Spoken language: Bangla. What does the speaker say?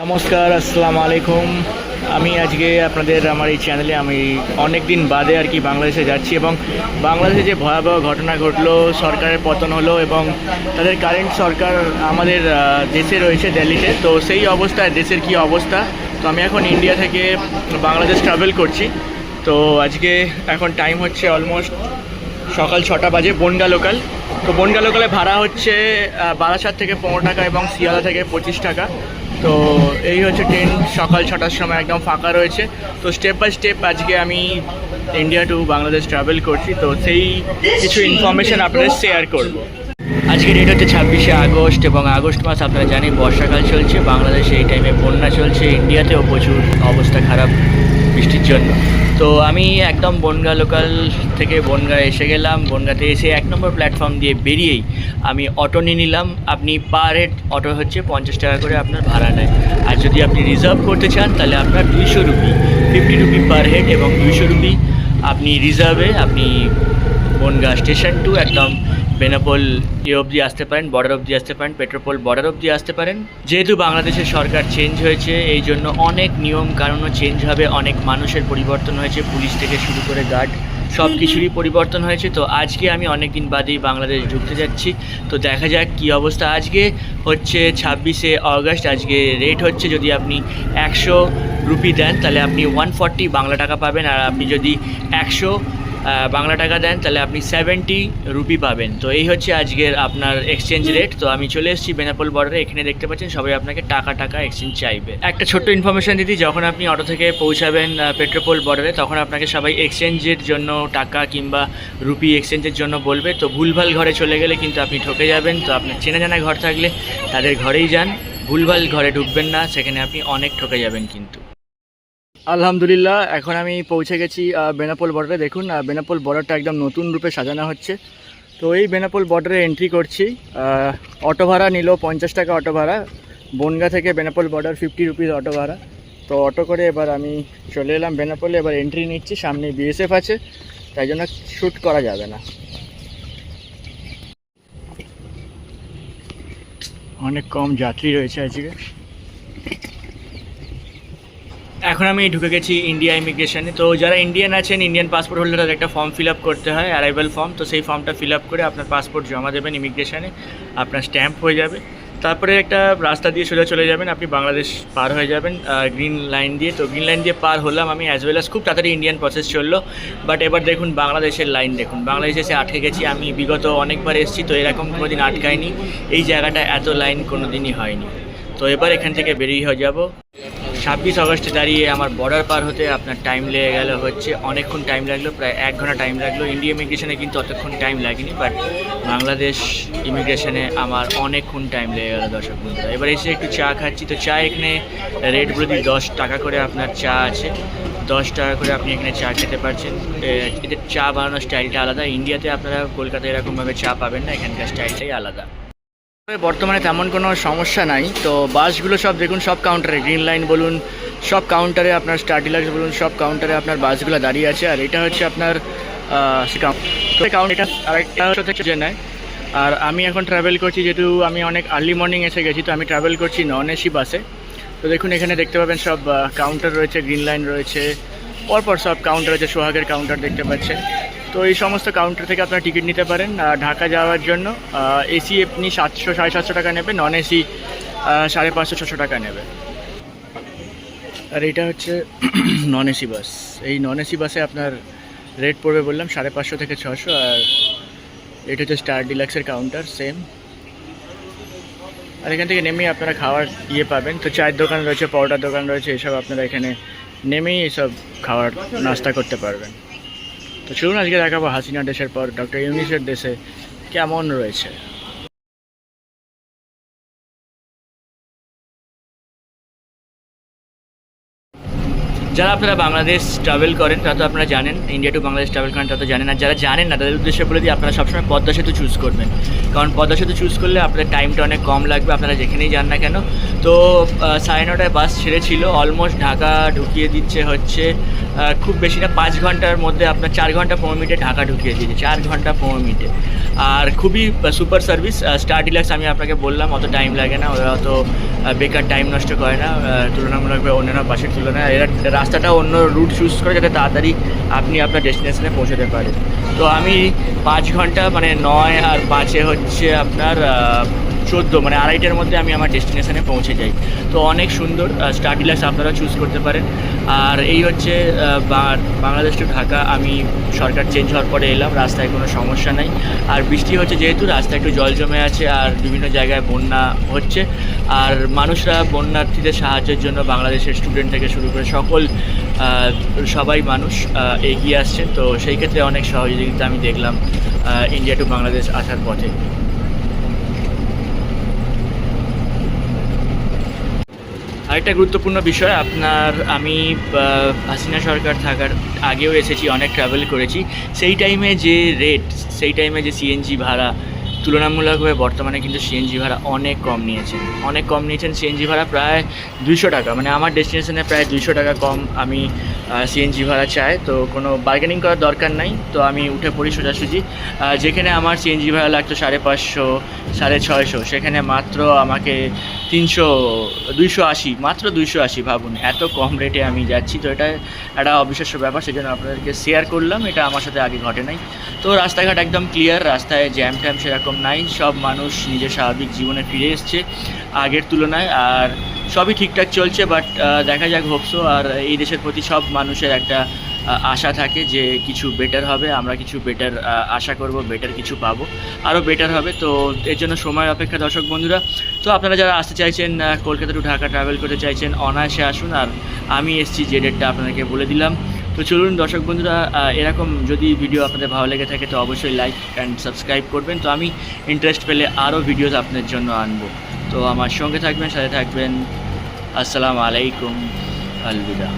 নমস্কার, আসসালামু আলাইকুম। আমি আজকে আপনাদের আমার এই চ্যানেলে আমি অনেক দিন বাদে আর কি বাংলাদেশে যাচ্ছি এবং বাংলাদেশে যে ভয়াবহ ঘটনা ঘটলো, সরকারের পতন হলো এবং তাদের কারেন্ট সরকার আমাদের দেশে রয়েছে দিল্লিতে। তো সেই অবস্থায় দেশের কি অবস্থা, তো আমি এখন ইন্ডিয়া থেকে বাংলাদেশ ট্রাভেল করছি। তো আজকে এখন টাইম হচ্ছে অলমোস্ট সকাল 6টা বাজে, বনগা লোকাল। তো বনগা লোকালে ভাড়া হচ্ছে বারাসাত থেকে 15 টাকা এবং শিয়ালদা থেকে 25 টাকা। তো এই হচ্ছে ট্রেন, সকাল 6টার সময় একদম ফাঁকা রয়েছে। তো স্টেপ বাই স্টেপ আজকে আমি ইন্ডিয়া টু বাংলাদেশ ট্রাভেল করছি, তো সেই কিছু ইনফরমেশান আপনাদের শেয়ার করব। আজকে ডেট হচ্ছে 26শে আগস্ট এবং আগস্ট মাস আপনারা জানেন বর্ষাকাল চলছে। বাংলাদেশে এই টাইমে বন্যা চলছে, ইন্ডিয়াতেও প্রচুর অবস্থা খারাপ বৃষ্টির জন্য। তো আমি একদম বনগা লোকাল থেকে বনগা এসে গেলাম। বনগাতে এসে 1 নম্বর প্ল্যাটফর্ম দিয়ে বেরিয়েই আমি অটো নিয়ে নিলাম। আপনি পার হেড অটো হচ্ছে 50 টাকা করে আপনার ভাড়া নেয়। আর যদি আপনি রিজার্ভ করতে চান তাহলে আপনার 200 রুপি, 50 রুপি পার হেড এবং 200 রুপি আপনি রিজার্ভে আপনি বনগা স্টেশন টু একদম বেনাপোল অবধি আসতে পারেন, বর্ডার অবধি আসতে পারেন, পেট্রোপোল বর্ডার অবধি আসতে পারেন। যেহেতু বাংলাদেশের সরকার চেঞ্জ হয়েছে, এই জন্য অনেক নিয়ম কানুনও চেঞ্জ হবে, অনেক মানুষের পরিবর্তন হয়েছে, পুলিশ থেকে শুরু করে গার্ড সব কিছুরই পরিবর্তন হয়েছে। তো আজকে আমি অনেক দিন বাদেই বাংলাদেশ ঢুকতে যাচ্ছি। তো দেখা যাক কী অবস্থা। আজকে হচ্ছে 26শে আগস্ট। আজকে রেট হচ্ছে, যদি আপনি 100 রুপি দেন তাহলে আপনি 140 বাংলা টাকা পাবেন, আর আপনি যদি 100 বাংলা টাকা দেন তাহলে আপনি 70 রুপি পাবেন। তো এই হচ্ছে আজকের আপনার এক্সচেঞ্জ রেট। তো আমি চলে এসেছি বেনাপোল বর্ডারে। এখানে দেখতে পাচ্ছেন সবাই আপনাকে টাকা এক্সচেঞ্জ চাইবে। একটা ছোট্ট ইনফরমেশান দিদি, যখন আপনি অটো থেকে পৌঁছাবেন পেট্রোপোল বর্ডারে, তখন আপনাকে সবাই এক্সচেঞ্জের জন্য টাকা কিংবা রুপি এক্সচেঞ্জের জন্য বলবে। তো ভুলভাল ঘরে চলে গেলে কিন্তু আপনি ঠকে যাবেন। তো আপনার চেনা জানা ঘর থাকলে তাদের ঘরেই যান, ভুলভাল ঘরে ঢুকবেন না, সেখানে আপনি অনেক ঠকে যাবেন কিন্তু। আলহামদুলিল্লাহ, এখন আমি পৌঁছে গেছি বেনাপোল বর্ডারে। দেখুন বেনাপোল বর্ডারটা একদম নতুন রূপে সাজানো হচ্ছে। তো এই বেনাপোল বর্ডারে এন্ট্রি করছি। অটো ভাড়া নিল 50 টাকা অটো ভাড়া। বনগা থেকে বেনাপোল বর্ডার 50 রুপিস অটো ভাড়া। তো অটো করে এবার আমি চলে এলাম বেনাপোলে। এবার এন্ট্রি নিচ্ছি। সামনে বিএসএফ আছে, তাই জন্য শ্যুট করা যাবে না। অনেক কম যাত্রী রয়েছে আজকে। এখন আমি ঢুকে গেছি ইন্ডিয়া ইমিগ্রেশনে। তো যারা ইন্ডিয়ান আছেন, ইন্ডিয়ান পাসপোর্ট হোল্ডার, তাদের একটা ফর্ম ফিল আপ করতে হয়, অ্যারাইভাল ফর্ম। তো সেই ফর্মটা ফিল আপ করে আপনার পাসপোর্ট জমা দেবেন ইমিগ্রেশনে, আপনার স্ট্যাম্প হয়ে যাবে। তারপরে একটা রাস্তা দিয়ে সোজা চলে যাবেন, আপনি বাংলাদেশ পার হয়ে যাবেন গ্রিন লাইন দিয়ে। তো গ্রিন লাইন দিয়ে পার হলাম আমি, অ্যাজ ওয়েল অ্যাজ খুব তাড়াতাড়ি ইন্ডিয়ান প্রসেস চললো। বাট এবার দেখুন বাংলাদেশের লাইন দেখুন, বাংলাদেশে এসে আটকে গেছি। আমি বিগত অনেকবার এসেছি, তো এরকম কোনো দিন আটকায়নি। এই জায়গাটা এত লাইন কোনো দিনই হয়নি। তো এবার এখান থেকে বেরিয়ে হয়ে যাব। 26 আগস্টে দাঁড়িয়ে আমার বর্ডার পার হতে আপনার টাইম লেগে গেল হচ্ছে অনেকক্ষণ টাইম লাগলো, প্রায় 1 ঘন্টা টাইম লাগলো। ইন্ডিয়া ইমিগ্রেশনে কিন্তু অতক্ষণ টাইম লাগেনি, বাট বাংলাদেশ ইমিগ্রেশনে আমার অনেকক্ষণ টাইম লেগে গেলো দর্শক বন্ধুরা। এবার এসে একটু চা খাচ্ছি। তো চা এখানে রেট বলে দিই, 10 টাকা করে আপনার চা আছে। 10 টাকা করে আপনি এখানে চা খেতে পারছেন। এদের চা বানানোর স্টাইলটা আলাদা। ইন্ডিয়াতে আপনারা কলকাতায় এরকমভাবে চা পাবেন না, এখানকার স্টাইলটাই আলাদা। বর্তমানে তেমন কোনো সমস্যা নাই। তো বাসগুলো সব দেখুন, সব কাউন্টারে, গ্রিন লাইন বলুন, সব কাউন্টারে আপনার স্টার ডিলাক্স বলুন, সব কাউন্টারে আপনার বাসগুলো দাঁড়িয়ে আছে। আর এটা হচ্ছে আপনার এটা আরেকটা হচ্ছে নেয়। আর আমি এখন ট্রাভেল করছি, যেহেতু আমি অনেক আর্লি মর্নিং এসে গেছি, তো আমি ট্রাভেল করছি নন এসি বাসে। তো দেখুন এখানে দেখতে পাবেন সব কাউন্টার রয়েছে, গ্রিন লাইন রয়েছে, পরপর সব কাউন্টার রয়েছে, সোহাগের কাউন্টার দেখতে পাচ্ছেন। তো এই সমস্ত কাউন্টার থেকে আপনারা টিকিট নিতে পারেন ঢাকা যাওয়ার জন্য। এসি আপনি 700-750 টাকা নেবে, নন এসি 550-600 টাকা নেবে। আর এটা হচ্ছে নন এসি বাস। এই নন এসি বাসে আপনার রেট পড়বে বললাম 550 থেকে 600। আর এটা হচ্ছে স্টার ডিলাক্সের কাউন্টার, সেম। আর এখান থেকে নেমেই আপনারা খাওয়ার পাবেন। তো চায়ের দোকান রয়েছে, পরোটার দোকান রয়েছে, এসব আপনারা এখানে নেমেই এসব খাওয়ার নাস্তা করতে পারবেন। তো চলুন আজকে দেখাবো হাসিনা দেশের পর ডক্টর ইউনূসের দেশে কেমন রয়েছে। যারা আপনারা বাংলাদেশ ট্রাভেল করেন তারা তো আপনারা জানেন, ইন্ডিয়া টু বাংলাদেশ ট্রাভেল করেন তারা তো জানেন। আর যারা জানেন না তাদের উদ্দেশ্যে বলে দিই, আপনারা সবসময় পদ্মা সেতু চুজ করবেন। কারণ পদ্মা সেতু চুজ করলে আপনাদের টাইমটা অনেক কম লাগবে। আপনারা যেখানেই যান না কেন তো 9:30 বাস ছেড়েছিল, অলমোস্ট ঢাকা ঢুকিয়ে দিচ্ছে হচ্ছে খুব বেশি না 5 ঘন্টার মধ্যে, আপনার 4 ঘন্টা 15 মিনিটে ঢাকা ঢুকিয়ে দিয়েছে, 4 ঘন্টা 15 মিনিটে। আর খুবই সুপার সার্ভিস। স্টার ডিলাক্স আমি আপনাকে বললাম অত টাইম লাগে না, ওরা অত বেকার টাইম নষ্ট করে না তুলনামূলকভাবে অন্যান্য বাসের তুলনায়। এরা রাস্তাটা অন্য রুট চুজ করে যাতে তাড়াতাড়ি আপনি আপনার ডেস্টিনেশনে পৌঁছতে পারেন। তো আমি 5 ঘন্টা মানে 9 আর 5-এ হচ্ছে আপনার 14 মানে 2:30টার মধ্যে আমি আমার ডেস্টিনেশনে পৌঁছে যাই। তো অনেক সুন্দর, স্টার ডিলাক্স আপনারা চুজ করতে পারেন। আর এই হচ্ছে বাংলাদেশ টু ঢাকা। আমি সরকার চেঞ্জ হওয়ার পরে এলাম, রাস্তায় কোনো সমস্যা নাই। আর বৃষ্টি হচ্ছে যেহেতু রাস্তায় একটু জল জমে আছে আর বিভিন্ন জায়গায় বন্যা হচ্ছে। আর মানুষরা বন্যার্থীদের সাহায্যের জন্য বাংলাদেশের স্টুডেন্ট থেকে শুরু করে সবাই মানুষ এগিয়ে আসছে। তো সেই ক্ষেত্রে অনেক সহযোগিতা আমি দেখলাম ইন্ডিয়া টু বাংলাদেশ আসার পথে। আরেকটা গুরুত্বপূর্ণ বিষয়, আমি হাসিনা সরকার থাকার আগেও এসেছি, অনেক ট্রাভেল করেছি। সেই টাইমে যে রেট, সেই টাইমে যে সিএনজি ভাড়া, তুলনামূলকভাবে বর্তমানে কিন্তু সিএনজি ভাড়া অনেক কম নিয়েছেন। সিএনজি ভাড়া প্রায় 200 টাকা, মানে আমার ডেস্টিনেশনে প্রায় 200 টাকা কম আমি সিএনজি ভাড়া চাই। তো কোনো বার্গেনিং করার দরকার নাই, তো আমি উঠে পড়ি সোজাসুজি। যেখানে আমার সিএনজি ভাড়া লাগতো 550, 650, সেখানে মাত্র আমাকে 280, মাত্র 280। ভাবুন এত কম রেটে আমি যাচ্ছি। তো এটা একটা অবিশ্বাস্য ব্যাপার, সেজন্য আপনাদেরকে শেয়ার করলাম। এটা আমার সাথে আগে ঘটে নাই। তো রাস্তাঘাট একদম ক্লিয়ার, রাস্তায় জ্যাম ট্যাম সেরকম নাই, সব মানুষ নিজের স্বাভাবিক জীবনে ফিরে এসছে আগের তুলনায়। আর সবই ঠিকঠাক চলছে, বাট দেখা যাক, হোপসো। আর এই দেশের প্রতি সব মানুষের একটা আশা থাকে যে কিছু বেটার হবে, আমরা কিছু বেটার আশা করব, বেটার কিছু পাবো, আরও বেটার হবে। তো এর জন্য সময়ের অপেক্ষা দর্শক বন্ধুরা। তো আপনারা যারা আসতে চাইছেন, কলকাতা টু ঢাকা ট্রাভেল করতে চাইছেন, অনায়াসে আসুন। আর আমি এসেছি, যে ডেটটা আপনাদেরকে বলে দিলাম। তো চলুন দর্শক বন্ধুরা, এরকম যদি ভিডিও আপনাদের ভালো লেগে থাকে তো অবশ্যই লাইক অ্যান্ড সাবস্ক্রাইব করবেন। তো আমি ইন্টারেস্ট পেলে আরও ভিডিওস আপনাদের জন্য আনবো। তো আমার সঙ্গে থাকবেন, সাথে থাকবেন। আসসালামু আলাইকুম, আলবিদা।